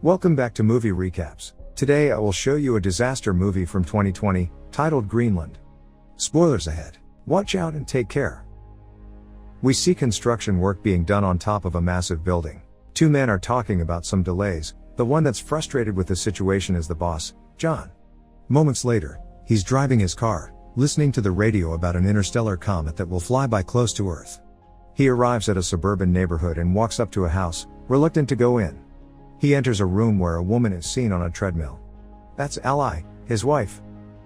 Welcome back to Movie Recaps. Today I will show you a disaster movie from 2020, titled Greenland. Spoilers ahead. Watch out and take care. We see construction work being done on top of a massive building. Two men are talking about some delays. The one that's frustrated with the situation is the boss, John. Moments later, he's driving his car, listening to the radio about an interstellar comet that will fly by close to Earth. He arrives at a suburban neighborhood and walks up to a house, reluctant to go in. He enters a room where a woman is seen on a treadmill. That's Ally, his wife.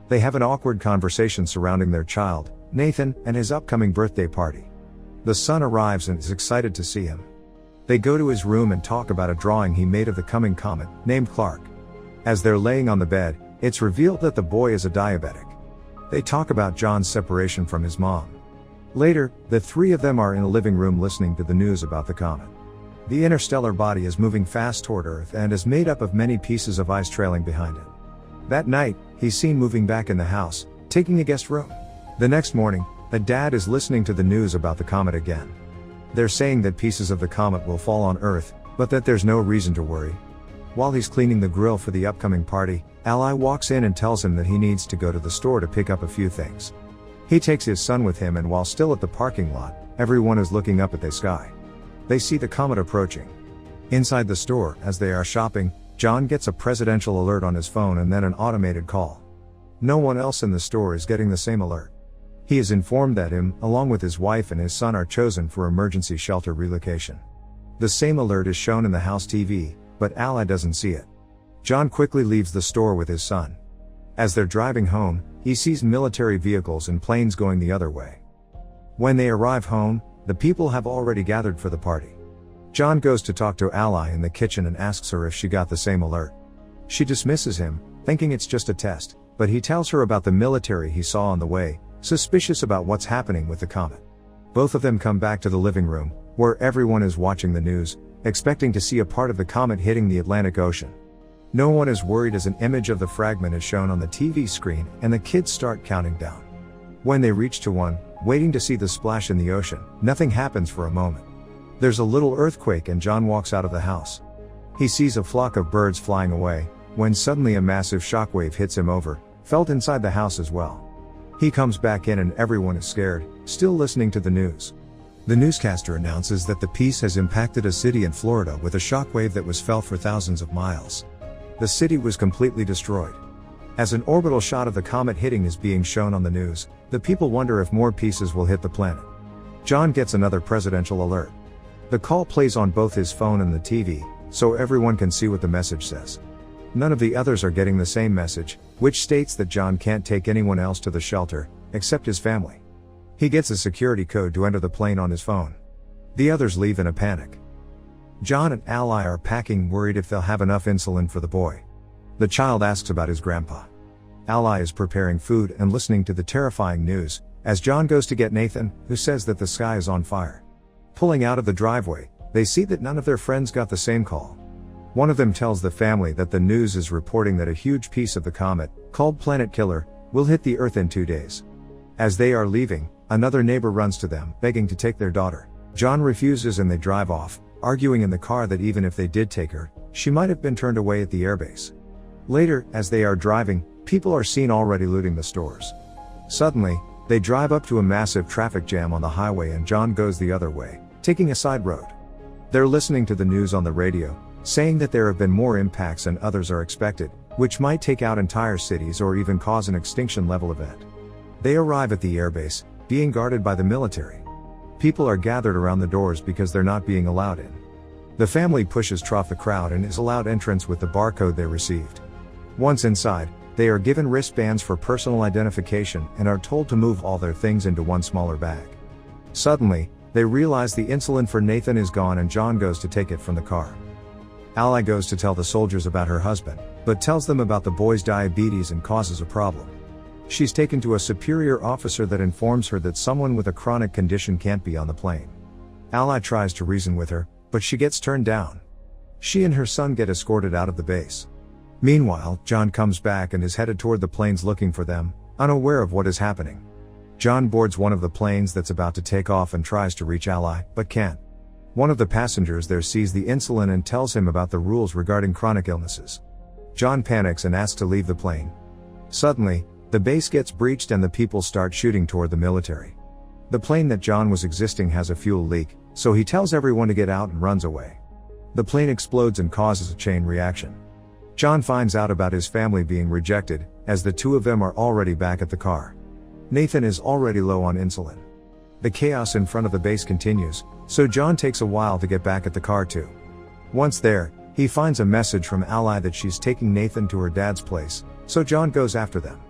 They have an awkward conversation surrounding their child, Nathan, and his upcoming birthday party. The son arrives and is excited to see him. They go to his room and talk about a drawing he made of the coming comet, named Clark. As they're laying on the bed, it's revealed that the boy is a diabetic. They talk about John's separation from his mom. Later, the three of them are in a living room listening to the news about the comet. The interstellar body is moving fast toward Earth and is made up of many pieces of ice trailing behind it. That night, he's seen moving back in the house, taking a guest room. The next morning, the dad is listening to the news about the comet again. They're saying that pieces of the comet will fall on Earth, but that there's no reason to worry. While he's cleaning the grill for the upcoming party, Ally walks in and tells him that he needs to go to the store to pick up a few things. He takes his son with him, and while still at the parking lot, everyone is looking up at the sky. They see the comet approaching. Inside the store, as they are shopping, John gets a presidential alert on his phone and then an automated call. No one else in the store is getting the same alert. He is informed that him, along with his wife and his son, are chosen for emergency shelter relocation. The same alert is shown in the house TV, but Ally doesn't see it. John quickly leaves the store with his son. As they're driving home, he sees military vehicles and planes going the other way. When they arrive home, the people have already gathered for the party. John goes to talk to Ally in the kitchen and asks her if she got the same alert. She dismisses him, thinking it's just a test, but he tells her about the military he saw on the way, suspicious about what's happening with the comet. Both of them come back to the living room, where everyone is watching the news, expecting to see a part of the comet hitting the Atlantic Ocean. No one is worried as an image of the fragment is shown on the TV screen and the kids start counting down. When they reach to one, waiting to see the splash in the ocean, nothing happens for a moment. There's a little earthquake and John walks out of the house. He sees a flock of birds flying away, when suddenly a massive shockwave hits him over, felt inside the house as well. He comes back in and everyone is scared, still listening to the news. The newscaster announces that the piece has impacted a city in Florida with a shockwave that was felt for thousands of miles. The city was completely destroyed. As an orbital shot of the comet hitting is being shown on the news, the people wonder if more pieces will hit the planet. John gets another presidential alert. The call plays on both his phone and the TV, so everyone can see what the message says. None of the others are getting the same message, which states that John can't take anyone else to the shelter, except his family. He gets a security code to enter the plane on his phone. The others leave in a panic. John and Ally are packing, worried if they'll have enough insulin for the boy. The child asks about his grandpa. Ally is preparing food and listening to the terrifying news, as John goes to get Nathan, who says that the sky is on fire. Pulling out of the driveway, they see that none of their friends got the same call. One of them tells the family that the news is reporting that a huge piece of the comet, called Planet Killer, will hit the Earth in 2 days. As they are leaving, another neighbor runs to them, begging to take their daughter. John refuses and they drive off, arguing in the car that even if they did take her, she might have been turned away at the airbase. Later, as they are driving, people are seen already looting the stores. Suddenly, they drive up to a massive traffic jam on the highway and John goes the other way, taking a side road. They're listening to the news on the radio, saying that there have been more impacts and others are expected, which might take out entire cities or even cause an extinction level event. They arrive at the airbase, being guarded by the military. People are gathered around the doors because they're not being allowed in. The family pushes through the crowd and is allowed entrance with the barcode they received. Once inside, they are given wristbands for personal identification and are told to move all their things into one smaller bag. Suddenly, they realize the insulin for Nathan is gone and John goes to take it from the car. Ally goes to tell the soldiers about her husband, but tells them about the boy's diabetes and causes a problem. She's taken to a superior officer that informs her that someone with a chronic condition can't be on the plane. Ally tries to reason with her, but she gets turned down. She and her son get escorted out of the base. Meanwhile, John comes back and is headed toward the planes looking for them, unaware of what is happening. John boards one of the planes that's about to take off and tries to reach Ally, but can't. One of the passengers there sees the insulin and tells him about the rules regarding chronic illnesses. John panics and asks to leave the plane. Suddenly, the base gets breached and the people start shooting toward the military. The plane that John was existing has a fuel leak, so he tells everyone to get out and runs away. The plane explodes and causes a chain reaction. John finds out about his family being rejected, as the two of them are already back at the car. Nathan is already low on insulin. The chaos in front of the base continues, so John takes a while to get back at the car too. Once there, he finds a message from Ally that she's taking Nathan to her dad's place, so John goes after them.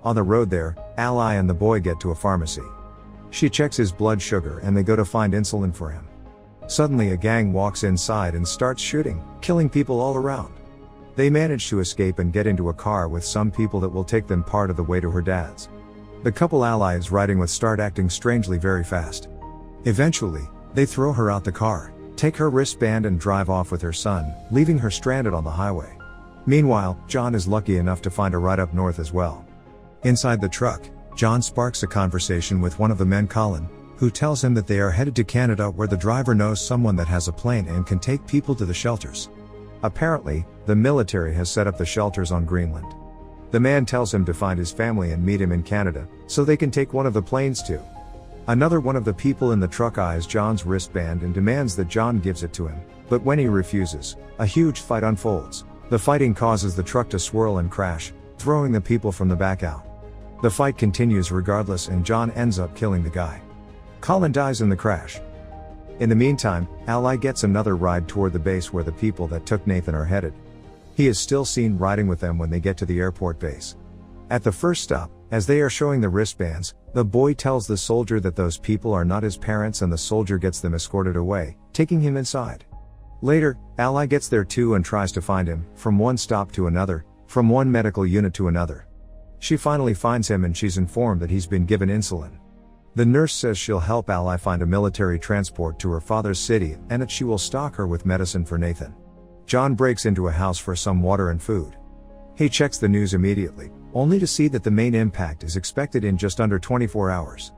On the road there, Ally and the boy get to a pharmacy. She checks his blood sugar and they go to find insulin for him. Suddenly a gang walks inside and starts shooting, killing people all around. They manage to escape and get into a car with some people that will take them part of the way to her dad's. The couple Ally is riding with start acting strangely very fast. Eventually, they throw her out the car, take her wristband and drive off with her son, leaving her stranded on the highway. Meanwhile, John is lucky enough to find a ride up north as well. Inside the truck, John sparks a conversation with one of the men, Colin, who tells him that they are headed to Canada where the driver knows someone that has a plane and can take people to the shelters. Apparently, the military has set up the shelters on Greenland. The man tells him to find his family and meet him in Canada, so they can take one of the planes too. Another one of the people in the truck eyes John's wristband and demands that John gives it to him, but when he refuses, a huge fight unfolds. The fighting causes the truck to swirl and crash, throwing the people from the back out. The fight continues regardless and John ends up killing the guy. Colin dies in the crash. In the meantime, Ally gets another ride toward the base where the people that took Nathan are headed. He is still seen riding with them when they get to the airport base. At the first stop, as they are showing the wristbands, the boy tells the soldier that those people are not his parents and the soldier gets them escorted away, taking him inside. Later, Ally gets there too and tries to find him, from one stop to another, from one medical unit to another. She finally finds him and she's informed that he's been given insulin. The nurse says she'll help Ally find a military transport to her father's city and that she will stock her with medicine for Nathan. John breaks into a house for some water and food. He checks the news immediately, only to see that the main impact is expected in just under 24 hours.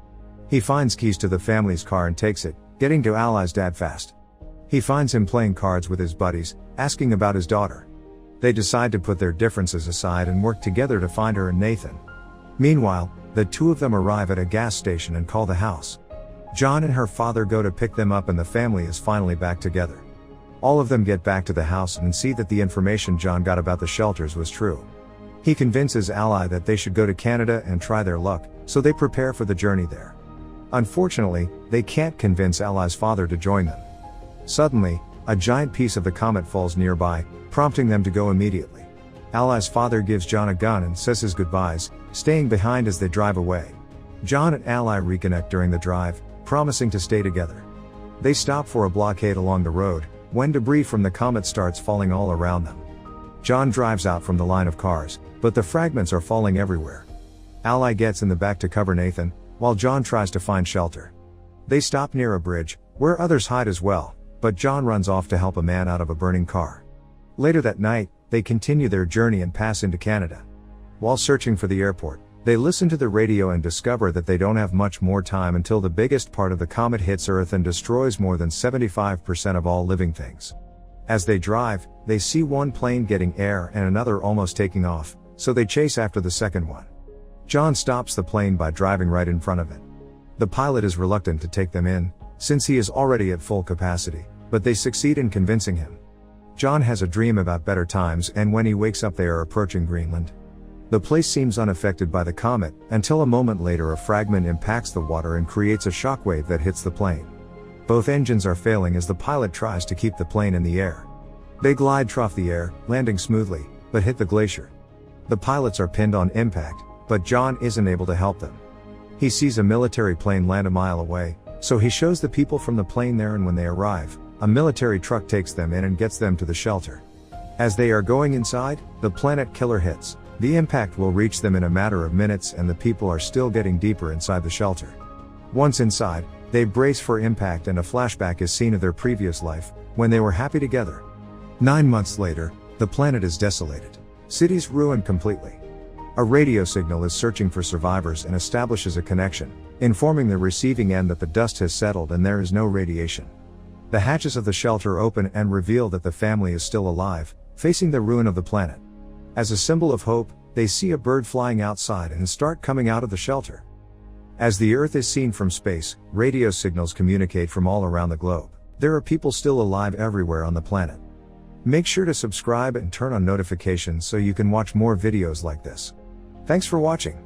He finds keys to the family's car and takes it, getting to Ally's dad fast. He finds him playing cards with his buddies, asking about his daughter. They decide to put their differences aside and work together to find her and Nathan. Meanwhile, the two of them arrive at a gas station and call the house. John and her father go to pick them up and the family is finally back together. All of them get back to the house and see that the information John got about the shelters was true. He convinces Ally that they should go to Canada and try their luck, so they prepare for the journey there. Unfortunately, they can't convince Ally's father to join them. Suddenly, a giant piece of the comet falls nearby, prompting them to go immediately. Ally's father gives John a gun and says his goodbyes, staying behind as they drive away. John and Ally reconnect during the drive, promising to stay together. They stop for a blockade along the road, when debris from the comet starts falling all around them. John drives out from the line of cars, but the fragments are falling everywhere. Ally gets in the back to cover Nathan, while John tries to find shelter. They stop near a bridge, where others hide as well, but John runs off to help a man out of a burning car. Later that night, they continue their journey and pass into Canada. While searching for the airport, they listen to the radio and discover that they don't have much more time until the biggest part of the comet hits Earth and destroys more than 75% of all living things. As they drive, they see one plane getting air and another almost taking off, so they chase after the second one. John stops the plane by driving right in front of it. The pilot is reluctant to take them in, since he is already at full capacity, but they succeed in convincing him. John has a dream about better times and when he wakes up they are approaching Greenland. The place seems unaffected by the comet, until a moment later a fragment impacts the water and creates a shockwave that hits the plane. Both engines are failing as the pilot tries to keep the plane in the air. They glide through the air, landing smoothly, but hit the glacier. The pilots are pinned on impact, but John isn't able to help them. He sees a military plane land a mile away, so he shows the people from the plane there and when they arrive, a military truck takes them in and gets them to the shelter. As they are going inside, the planet killer hits. The impact will reach them in a matter of minutes and the people are still getting deeper inside the shelter. Once inside, they brace for impact and a flashback is seen of their previous life, when they were happy together. 9 months later, the planet is desolated. Cities ruined completely. A radio signal is searching for survivors and establishes a connection, informing the receiving end that the dust has settled and there is no radiation. The hatches of the shelter open and reveal that the family is still alive, facing the ruin of the planet. As a symbol of hope, they see a bird flying outside and start coming out of the shelter. As the Earth is seen from space, radio signals communicate from all around the globe. There are people still alive everywhere on the planet. Make sure to subscribe and turn on notifications so you can watch more videos like this. Thanks for watching.